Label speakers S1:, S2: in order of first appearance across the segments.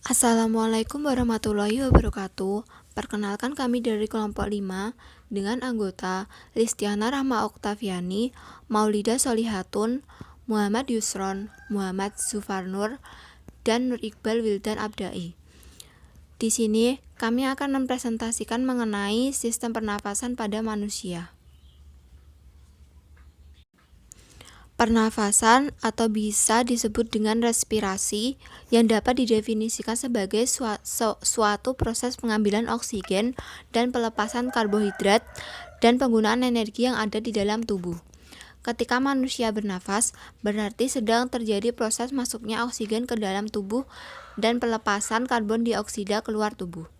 S1: Assalamualaikum warahmatullahi wabarakatuh. Perkenalkan kami dari kelompok 5 dengan anggota Listiana Rahma Oktaviani, Maulida Solihatun, Muhammad Yusron, Muhammad Zufarnur, dan Nur Iqbal Wildan Abdai. Di sini kami akan mempresentasikan mengenai sistem pernafasan pada manusia. Pernafasan atau bisa disebut dengan respirasi yang dapat didefinisikan sebagai suatu proses pengambilan oksigen dan pelepasan karbohidrat dan penggunaan energi yang ada di dalam tubuh. Ketika manusia bernafas, berarti sedang terjadi proses masuknya oksigen ke dalam tubuh dan pelepasan karbon dioksida keluar tubuh.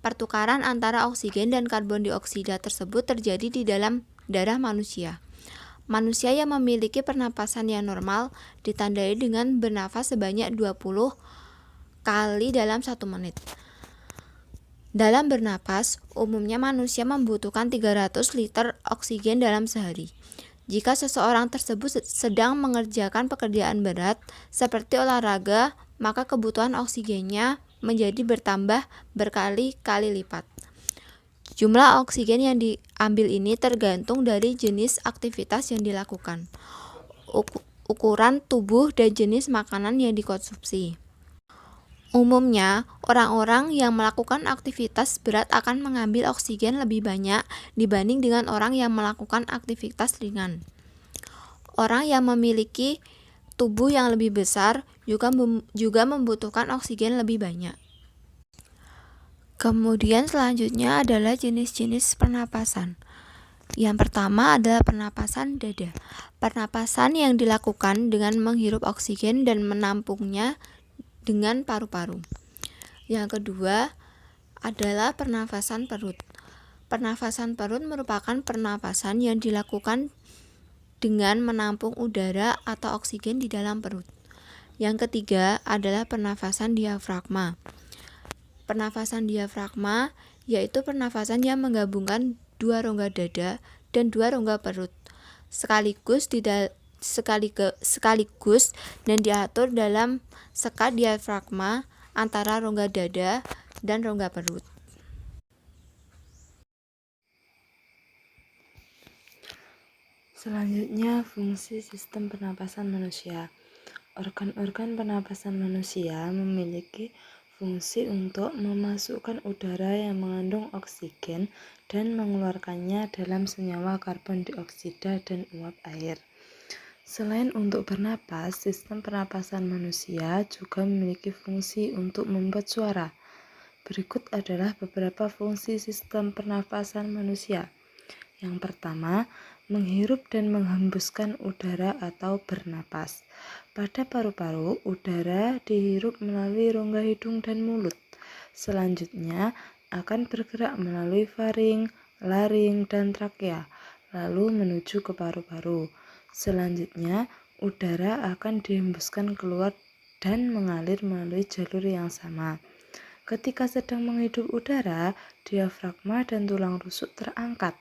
S1: Pertukaran antara oksigen dan karbon dioksida tersebut terjadi di dalam darah manusia. Manusia yang memiliki pernapasan yang normal ditandai dengan bernafas sebanyak 20 kali dalam 1 menit. Dalam bernapas, umumnya manusia membutuhkan 300 liter oksigen dalam sehari. Jika seseorang tersebut sedang mengerjakan pekerjaan berat seperti olahraga, maka kebutuhan oksigennya menjadi bertambah berkali-kali lipat. Jumlah oksigen yang diambil ini tergantung dari jenis aktivitas yang dilakukan, ukuran tubuh, dan jenis makanan yang dikonsumsi. Umumnya, orang-orang yang melakukan aktivitas berat akan mengambil oksigen lebih banyak dibanding dengan orang yang melakukan aktivitas ringan. Orang yang memiliki tubuh yang lebih besar juga membutuhkan oksigen lebih banyak. Kemudian selanjutnya adalah jenis-jenis pernapasan. Yang pertama adalah pernapasan dada. Pernapasan yang dilakukan dengan menghirup oksigen dan menampungnya dengan paru-paru. Yang kedua adalah pernafasan perut. Pernafasan perut merupakan pernapasan yang dilakukan dengan menampung udara atau oksigen di dalam perut. Yang ketiga adalah pernafasan diafragma. Pernafasan diafragma yaitu pernafasan yang menggabungkan 2 rongga dada dan 2 rongga perut sekaligus dan diatur dalam sekat diafragma antara rongga dada dan rongga perut.
S2: Selanjutnya, fungsi sistem pernapasan manusia. Organ-organ pernapasan manusia memiliki fungsi untuk memasukkan udara yang mengandung oksigen dan mengeluarkannya dalam senyawa karbon dioksida dan uap air. Selain untuk bernapas, sistem pernapasan manusia juga memiliki fungsi untuk membuat suara. Berikut adalah beberapa fungsi sistem pernapasan manusia. Yang pertama, menghirup dan menghembuskan udara atau bernapas. Pada paru-paru, udara dihirup melalui rongga hidung dan mulut. Selanjutnya, akan bergerak melalui faring, laring, dan trakea, lalu menuju ke paru-paru. Selanjutnya, udara akan dihembuskan keluar dan mengalir melalui jalur yang sama. Ketika sedang menghidup udara, diafragma dan tulang rusuk terangkat.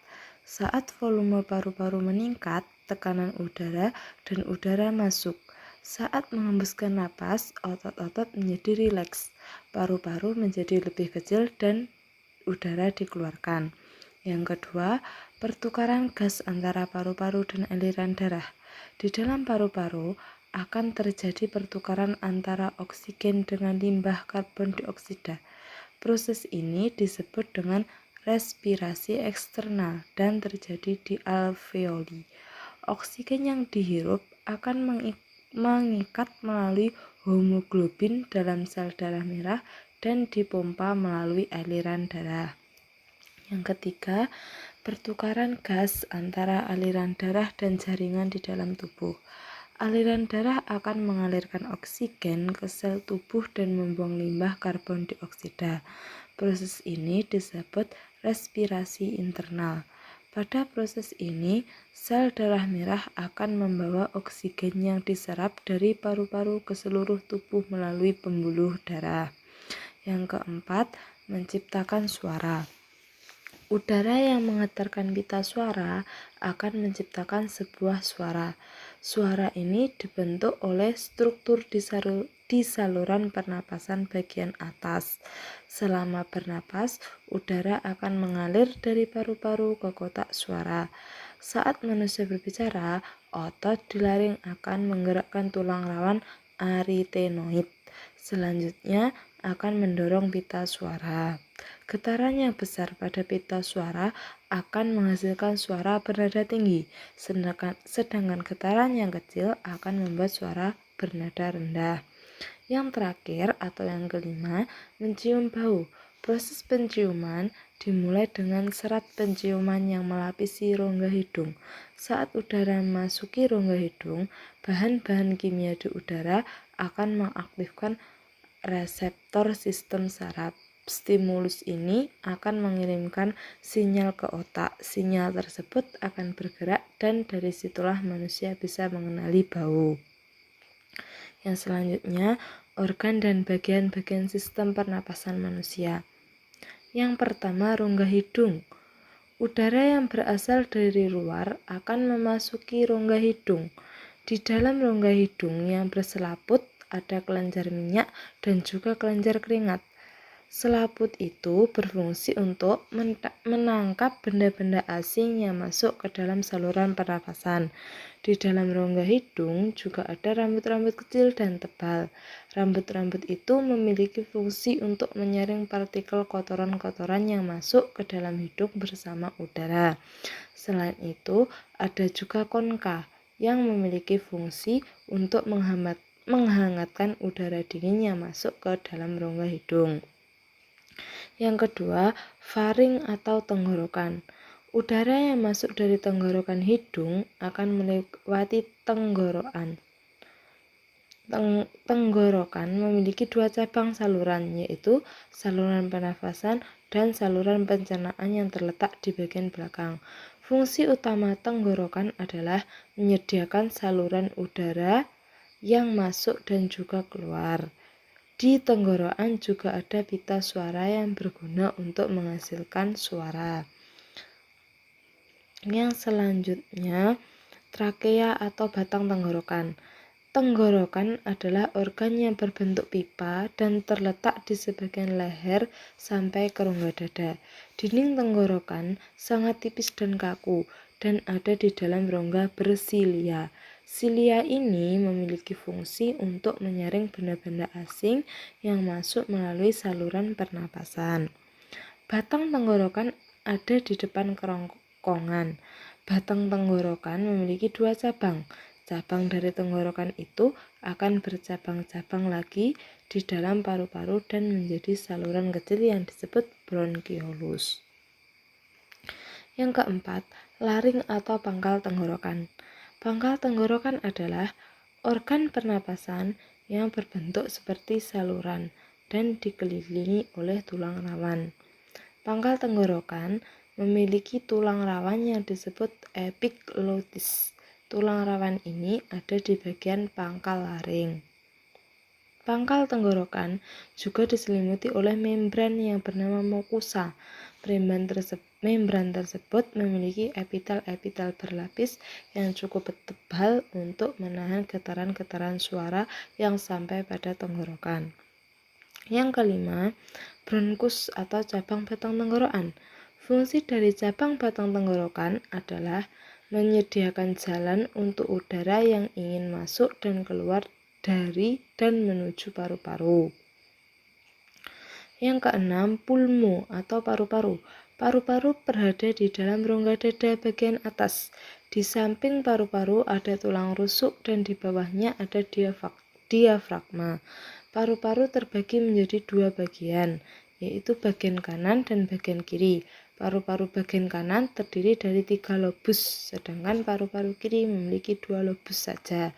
S2: Saat volume paru-paru meningkat, tekanan udara dan udara masuk. Saat mengembuskan napas, otot-otot menjadi rileks, paru-paru menjadi lebih kecil dan udara dikeluarkan. Yang kedua, pertukaran gas antara paru-paru dan aliran darah. Di dalam paru-paru akan terjadi pertukaran antara oksigen dengan limbah karbon dioksida. Proses ini disebut dengan respirasi eksternal dan terjadi di alveoli. Oksigen yang dihirup akan mengikat melalui hemoglobin dalam sel darah merah dan dipompa melalui aliran darah. Yang ketiga, pertukaran gas antara aliran darah dan jaringan di dalam tubuh. Aliran darah akan mengalirkan oksigen ke sel tubuh dan membuang limbah karbon dioksida. Proses ini disebut respirasi internal. Pada proses ini, sel darah merah akan membawa oksigen yang diserap dari paru-paru ke seluruh tubuh melalui pembuluh darah. Yang keempat, menciptakan suara. Udara yang menggetarkan pita suara akan menciptakan sebuah suara. Suara ini dibentuk oleh struktur di di saluran pernapasan bagian atas. Selama bernapas, udara akan mengalir dari paru-paru ke kotak suara. Saat manusia berbicara, otot di laring akan menggerakkan tulang rawan arytenoid. Selanjutnya akan mendorong pita suara. Getaran yang besar pada pita suara akan menghasilkan suara bernada tinggi, sedangkan getaran yang kecil akan membuat suara bernada rendah. Yang terakhir atau yang kelima, mencium bau. Proses penciuman dimulai dengan serat penciuman yang melapisi rongga hidung. Saat udara memasuki rongga hidung, bahan-bahan kimia di udara akan mengaktifkan reseptor sistem saraf. Stimulus ini akan mengirimkan sinyal ke otak. Sinyal tersebut akan bergerak dan dari situlah manusia bisa mengenali bau. Yang selanjutnya, organ dan bagian-bagian sistem pernapasan manusia. Yang pertama, rongga hidung. Udara yang berasal dari luar akan memasuki rongga hidung. Di dalam rongga hidung yang berselaput ada kelenjar minyak dan juga kelenjar keringat. Selaput itu berfungsi untuk menangkap benda-benda asing yang masuk ke dalam saluran pernapasan. Di dalam rongga hidung juga ada rambut-rambut kecil dan tebal. Rambut-rambut itu memiliki fungsi untuk menyaring partikel kotoran-kotoran yang masuk ke dalam hidung bersama udara. Selain itu, ada juga konka yang memiliki fungsi untuk menghangatkan udara dingin yang masuk ke dalam rongga hidung. Yang kedua, faring atau tenggorokan. Udara yang masuk dari tenggorokan hidung akan melewati tenggorokan. Tenggorokan memiliki dua cabang saluran, yaitu saluran pernafasan dan saluran pencernaan yang terletak di bagian belakang. Fungsi utama tenggorokan adalah menyediakan saluran udara yang masuk dan juga keluar. Di tenggorokan juga ada pita suara yang berguna untuk menghasilkan suara. Yang selanjutnya, trakea atau batang tenggorokan. Tenggorokan adalah organ yang berbentuk pipa dan terletak di sebagian leher sampai ke rongga dada. Dinding tenggorokan sangat tipis dan kaku dan ada di dalam rongga bersilia. Silia ini memiliki fungsi untuk menyaring benda-benda asing yang masuk melalui saluran pernapasan. Batang tenggorokan ada di depan kerongkongan. Batang tenggorokan memiliki dua cabang. Cabang dari tenggorokan itu akan bercabang-cabang lagi di dalam paru-paru dan menjadi saluran kecil yang disebut bronkiolus. Yang keempat, laring atau pangkal tenggorokan. Pangkal tenggorokan adalah organ pernapasan yang berbentuk seperti saluran dan dikelilingi oleh tulang rawan. Pangkal tenggorokan memiliki tulang rawan yang disebut epiglotis. Tulang rawan ini ada di bagian pangkal laring. Pangkal tenggorokan juga diselimuti oleh membran yang bernama mucosa. Membran tersebut memiliki epitel-epitel berlapis yang cukup tebal untuk menahan getaran-getaran suara yang sampai pada tenggorokan. Yang kelima, bronkus atau cabang batang tenggorokan. Fungsi dari cabang batang tenggorokan adalah menyediakan jalan untuk udara yang ingin masuk dan keluar dari dan menuju paru-paru. Yang keenam, pulmo atau paru-paru. Paru-paru berada di dalam rongga dada bagian atas. Di samping paru-paru ada tulang rusuk dan di bawahnya ada diafragma. Paru-paru terbagi menjadi dua bagian, yaitu bagian kanan dan bagian kiri. Paru-paru bagian kanan terdiri dari 3 lobus, sedangkan paru-paru kiri memiliki 2 lobus saja.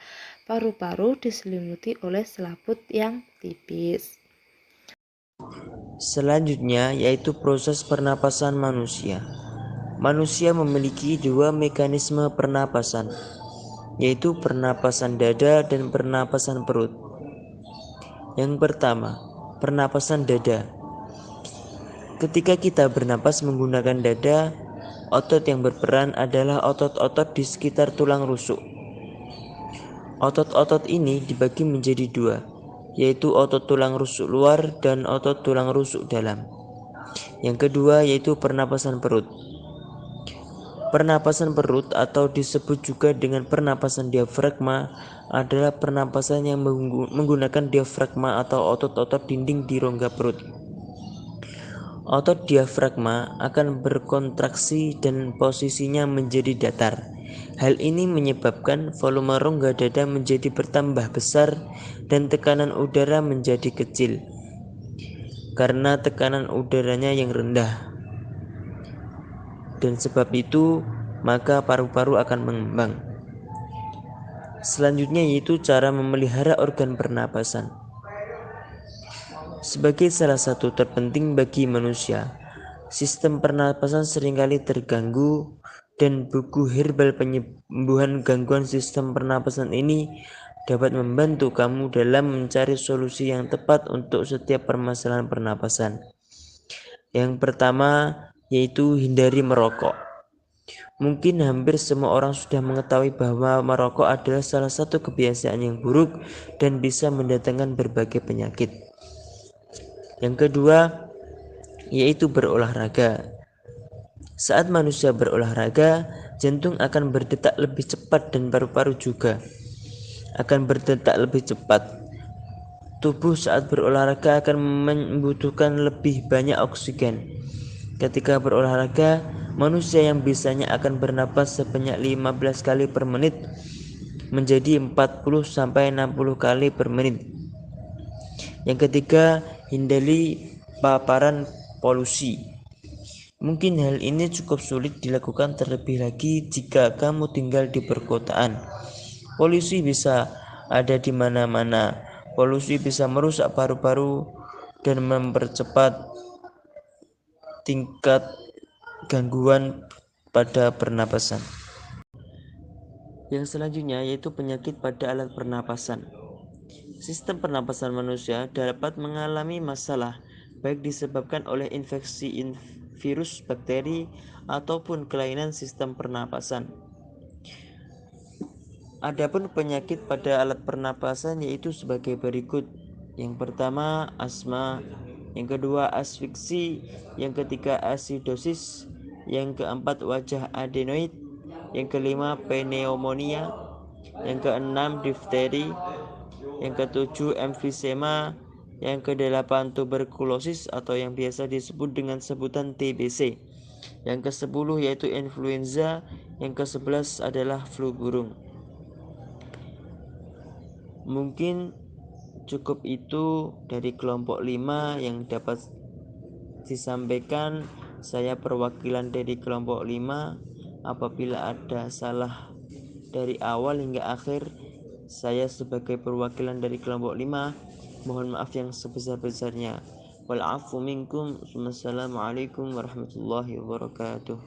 S2: Paru-paru diselimuti oleh selaput yang tipis.
S3: Selanjutnya yaitu proses pernapasan manusia. Manusia memiliki dua mekanisme pernapasan, yaitu pernapasan dada dan pernapasan perut. Yang pertama, pernapasan dada. Ketika kita bernapas menggunakan dada, otot yang berperan adalah otot-otot di sekitar tulang rusuk. Otot-otot ini dibagi menjadi dua, yaitu otot tulang rusuk luar dan otot tulang rusuk dalam. Yang kedua yaitu pernapasan perut. Pernapasan perut atau disebut juga dengan pernapasan diafragma adalah pernapasan yang menggunakan diafragma atau otot-otot dinding di rongga perut. Otot diafragma akan berkontraksi dan posisinya menjadi datar. Hal ini menyebabkan volume rongga dada menjadi bertambah besar dan tekanan udara menjadi kecil karena tekanan udaranya yang rendah. Dan sebab itu maka paru-paru akan mengembang. Selanjutnya yaitu cara memelihara organ pernapasan. Sebagai salah satu terpenting bagi manusia, sistem pernapasan seringkali terganggu dan buku herbal penyembuhan gangguan sistem pernapasan ini dapat membantu kamu dalam mencari solusi yang tepat untuk setiap permasalahan pernapasan. Yang pertama yaitu hindari merokok. Mungkin hampir semua orang sudah mengetahui bahwa merokok adalah salah satu kebiasaan yang buruk dan bisa mendatangkan berbagai penyakit. Yang kedua yaitu berolahraga. Saat manusia berolahraga, jantung akan berdetak lebih cepat dan paru-paru juga akan berdetak lebih cepat. Tubuh saat berolahraga akan membutuhkan lebih banyak oksigen. Ketika berolahraga, manusia yang biasanya akan bernapas sebanyak 15 kali per menit menjadi 40 sampai 60 kali per menit. Yang ketiga, hindari paparan polusi. Mungkin hal ini cukup sulit dilakukan terlebih lagi jika kamu tinggal di perkotaan. Polusi bisa ada di mana-mana. Polusi bisa merusak paru-paru dan mempercepat tingkat gangguan pada pernapasan. Yang selanjutnya yaitu penyakit pada alat pernapasan. Sistem pernapasan manusia dapat mengalami masalah baik disebabkan oleh infeksi virus, bakteri, ataupun kelainan sistem pernapasan. Adapun penyakit pada alat pernapasan yaitu sebagai berikut. Yang pertama asma, yang kedua asfiksi, yang ketiga asidosis, yang keempat wajah adenoid, yang kelima pneumonia, yang keenam difteri, yang ketujuh emfisema, yang kedelapan tuberkulosis atau yang biasa disebut dengan sebutan TBC, yang ke-10 yaitu influenza, yang ke-11 adalah flu burung. Mungkin cukup itu dari kelompok 5 yang dapat disampaikan. Saya perwakilan dari kelompok 5. Apabila ada salah dari awal hingga akhir, saya sebagai perwakilan dari kelompok 5 mohon maaf yang sebesar-besarnya. Wal afu minkum. Wassalamualaikum warahmatullahi wabarakatuh.